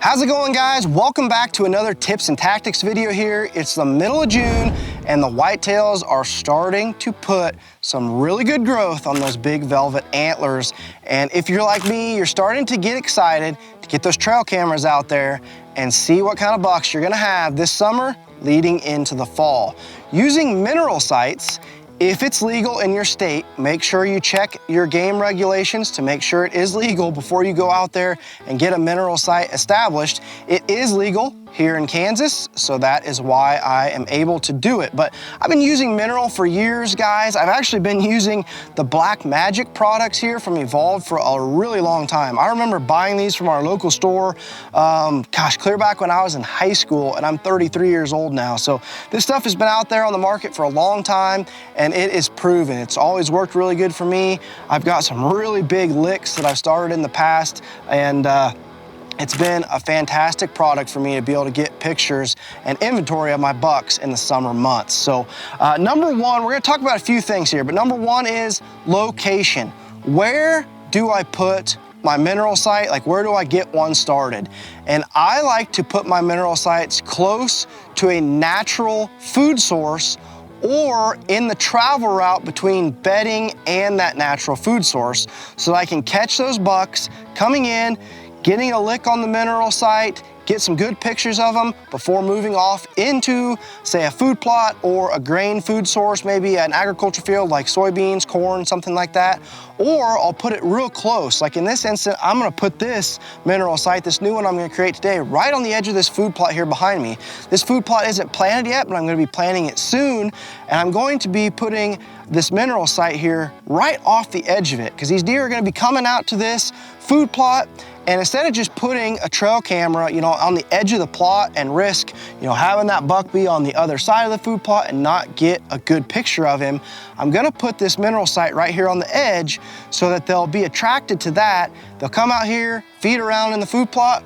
How's it going, guys? Welcome back to another tips and tactics video here. It's the middle of June and the whitetails are starting to put some really good growth on those big velvet antlers. And if you're like me, you're starting to get excited to get those trail cameras out there and see what kind of bucks you're gonna have this summer leading into the fall. Using mineral sights, if it's legal in your state, make sure you check your game regulations to make sure it is legal before you go out there and get a mineral site established. It is legal here in Kansas, so that is why I am able to do it. But I've been using mineral for years, guys. I've actually been using the Black Magic products here from Evolve for a really long time. I remember buying these from our local store, clear back when I was in high school, and I'm 33 years old now. So this stuff has been out there on the market for a long time, and it is proven. It's always worked really good for me. I've got some really big licks that I've started in the past, and it's been a fantastic product for me to be able to get pictures and inventory of my bucks in the summer months. So number one, we're gonna talk about a few things here, but number one is location. Where do I put my mineral site? Like, where do I get one started? And I like to put my mineral sites close to a natural food source or in the travel route between bedding and that natural food source, so that I can catch those bucks coming in, getting a lick on the mineral site, get some good pictures of them before moving off into, say, a food plot or a grain food source, maybe an agriculture field like soybeans, corn, something like that. Or I'll put it real close. Like in this instance, I'm gonna put this mineral site, this new one I'm gonna create today, right on the edge of this food plot here behind me. This food plot isn't planted yet, but I'm gonna be planting it soon. And I'm going to be putting this mineral site here right off the edge of it, because these deer are gonna be coming out to this food plot. And instead of just putting a trail camera, on the edge of the plot and risk, having that buck be on the other side of the food plot and not get a good picture of him, I'm gonna put this mineral site right here on the edge so that they'll be attracted to that. They'll come out here, feed around in the food plot,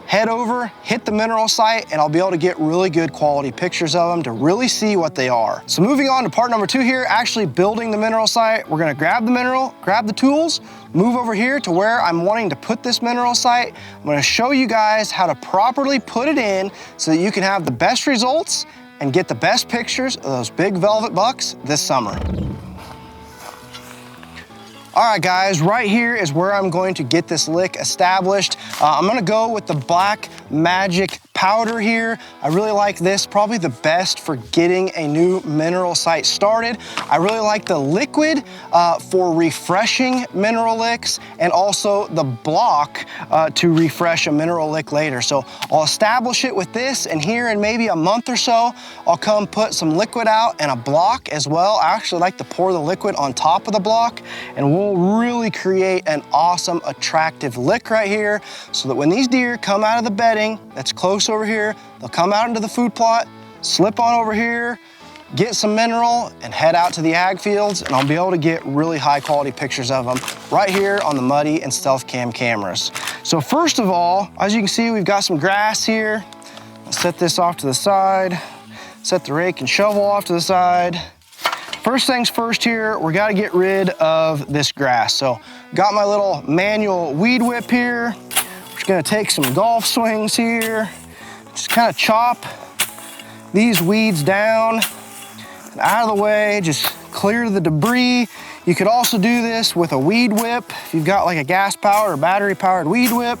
head over, hit the mineral site, and I'll be able to get really good quality pictures of them to really see what they are. So moving on to part number two here, actually building the mineral site. We're gonna grab the mineral, grab the tools, move over here to where I'm wanting to put this mineral site. I'm gonna show you guys how to properly put it in so that you can have the best results and get the best pictures of those big velvet bucks this summer. All right, guys, right here is where I'm going to get this lick established. I'm gonna go with the Black Magic powder here. I really like this, probably the best for getting a new mineral site started. I really like the liquid for refreshing mineral licks, and also the block to refresh a mineral lick later. So I'll establish it with this, and here in maybe a month or so, I'll come put some liquid out and a block as well. I actually like to pour the liquid on top of the block, and we'll really create an awesome, attractive lick right here, so that when these deer come out of the bedding that's close over here, they'll come out into the food plot, slip on over here, get some mineral, and head out to the ag fields, and I'll be able to get really high quality pictures of them right here on the Muddy and Stealth Cam cameras. So first of all, as you can see, we've got some grass here. I'll set this off to the side, set the rake and shovel off to the side. First things first here, we gotta get rid of this grass. So got my little manual weed whip here. We're just gonna take some golf swings here, just kind of chop these weeds down and out of the way, just clear the debris. You could also do this with a weed whip if you've got like a gas powered or battery powered weed whip.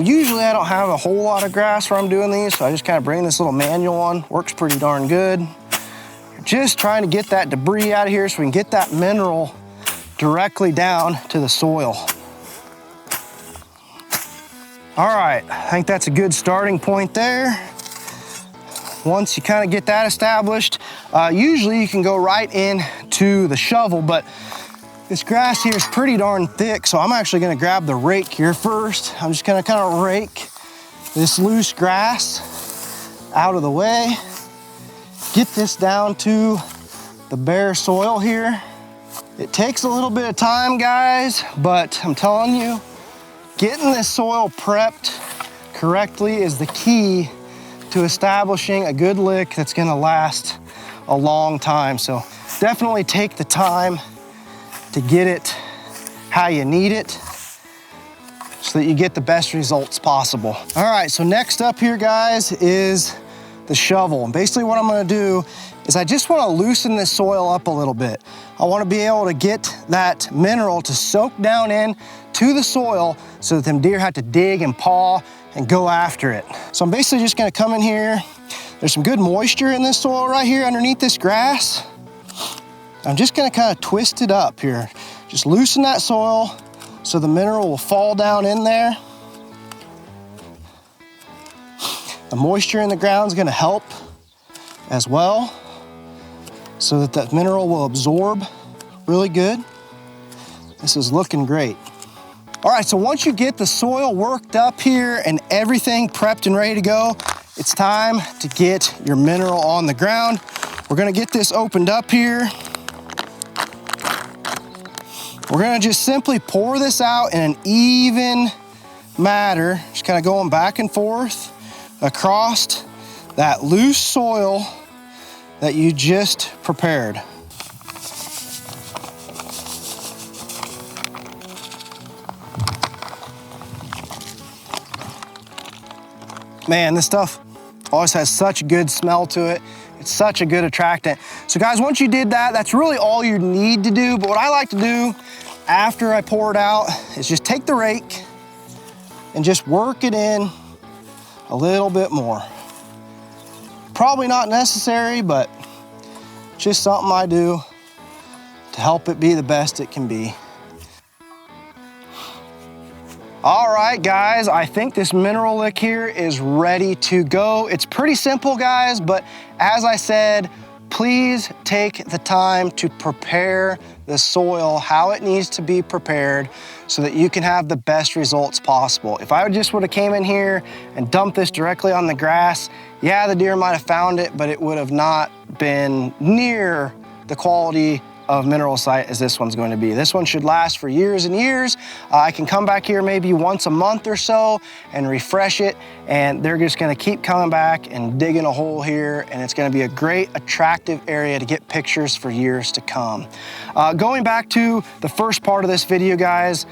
Usually I don't have a whole lot of grass where I'm doing these, so I just kind of bring this little manual one. Works pretty darn good. Just trying to get that debris out of here so we can get that mineral directly down to the soil. All right, I think that's a good starting point there. Once you kind of get that established, usually you can go right into the shovel, but this grass here is pretty darn thick, so I'm actually gonna grab the rake here first. I'm just gonna kind of rake this loose grass out of the way. Get this down to the bare soil here. It takes a little bit of time, guys, but I'm telling you, getting this soil prepped correctly is the key to establishing a good lick that's gonna last a long time. So definitely take the time to get it how you need it. Just so that you get the best results possible. All right, so next up here, guys, is the shovel. And basically what I'm gonna do is I just wanna loosen this soil up a little bit. I wanna be able to get that mineral to soak down in to the soil so that them deer have to dig and paw and go after it. So I'm basically just gonna come in here. There's some good moisture in this soil right here underneath this grass. I'm just gonna kind of twist it up here. Just loosen that soil so the mineral will fall down in there. The moisture in the ground is gonna help as well so that that mineral will absorb really good. This is looking great. All right, so once you get the soil worked up here and everything prepped and ready to go, it's time to get your mineral on the ground. We're gonna get this opened up here. We're gonna just simply pour this out in an even manner, just kind of going back and forth across that loose soil that you just prepared. Man, this stuff always has such a good smell to it. It's such a good attractant. So guys, once you did that, that's really all you need to do. But what I like to do after I pour it out is just take the rake and just work it in a little bit more. Probably not necessary, but just something I do to help it be the best it can be. All right, guys, I think this mineral lick here is ready to go. It's pretty simple, guys, but as I said, please take the time to prepare the soil how it needs to be prepared so that you can have the best results possible. If I just would have came in here and dumped this directly on the grass, yeah, the deer might have found it, but it would have not been near the quality of mineral site as this one's going to be. This one should last for years and years. I can come back here maybe once a month or so and refresh it, and they're just gonna keep coming back and digging a hole here, and it's gonna be a great, attractive area to get pictures for years to come. Going back to the first part of this video, guys,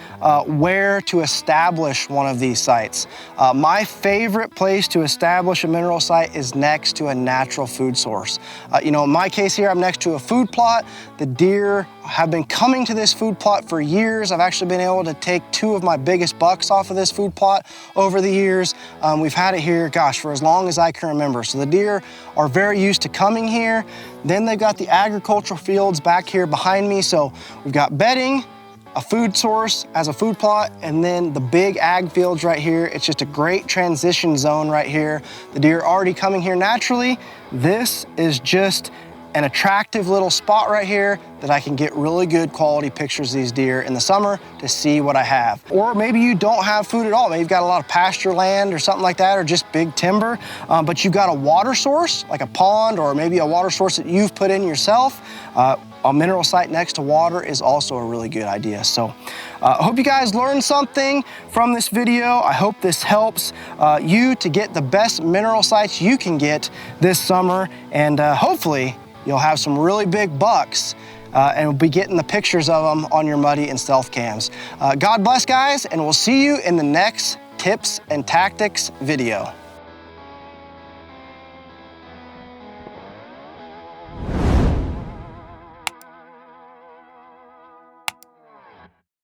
where to establish one of these sites. My favorite place to establish a mineral site is next to a natural food source. You know, in my case here, I'm next to a food plot. The deer have been coming to this food plot for years. I've actually been able to take 2 of my biggest bucks off of this food plot over the years. We've had it here, gosh, for as long as I can remember. So the deer are very used to coming here. Then they've got the agricultural fields back here behind me. So we've got bedding, a food source as a food plot, and then the big ag fields right here. It's just a great transition zone right here. The deer are already coming here naturally. This is just an attractive little spot right here that I can get really good quality pictures of these deer in the summer to see what I have. Or maybe you don't have food at all. Maybe you've got a lot of pasture land or something like that, or just big timber, but you've got a water source, like a pond, or maybe a water source that you've put in yourself. A mineral site next to water is also a really good idea. So I hope you guys learned something from this video. I hope this helps you to get the best mineral sites you can get this summer, and hopefully you'll have some really big bucks and we'll be getting the pictures of them on your Muddy and Stealth cams. God bless, guys, and we'll see you in the next Tips and Tactics video.